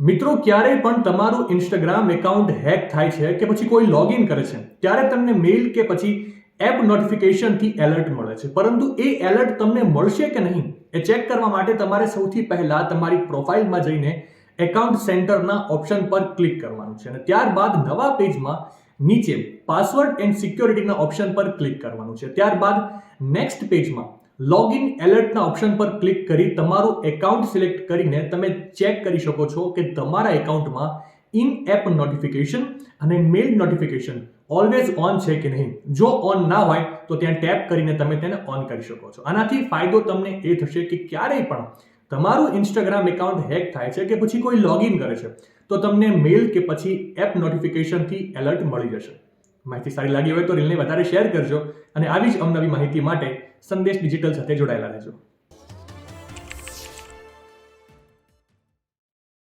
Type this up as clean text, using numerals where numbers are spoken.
મિત્રો, ક્યારેય પણ તમારું ઇન્સ્ટાગ્રામ એકાઉન્ટ હેક થાય છે કે પછી કોઈ લોગિન કરે છે ત્યારે તમને મેઇલ કે પછી એપ નોટિફિકેશનથી એલર્ટ મળે છે, પરંતુ એ એલર્ટ તમને મળશે કે નહીં એ ચેક કરવા માટે તમારે સૌથી પહેલા તમારી પ્રોફાઇલમાં જઈને એકાઉન્ટ સેન્ટરના ઓપ્શન પર ક્લિક કરવાનું છે અને ત્યારબાદ નવા પેજમાં નીચે પાસવર્ડ એન્ડ સિક્યોરિટીના ઓપ્શન પર ક્લિક કરવાનું છે. ત્યારબાદ નેક્સ્ટ પેજમાં લોગિન એલર્ટના ઓપ્શન પર ક્લિક કરી તમારું એકાઉન્ટ સિલેક્ટ કરીને તમે ચેક કરી શકો છો કે તમારા એકાઉન્ટમાં ઇન એપ નોટિફિકેશન અને મેલ નોટિફિકેશન ઓલવેઝ ઓન છે કે નહીં. જો ઓન ના હોય તો ત્યાં ટેપ કરીને તમે તેને ઓન કરી શકો છો. આનાથી ફાયદો તમને એ થશે કે ક્યારેય પણ તમારું ઇન્સ્ટાગ્રામ એકાઉન્ટ હેક થાય છે કે પછી કોઈ લોગિન કરે છે તો તમને મેલ કે પછી એપ નોટિફિકેશનથી એલર્ટ મળી જશે. માહિતી સારી લાગી હોય તો રીલને વધારે શેર કરજો અને આવી જ અવનવી માહિતી માટે સંદેશ ડિજિટલ સાથે જોડાયેલા રહેજો.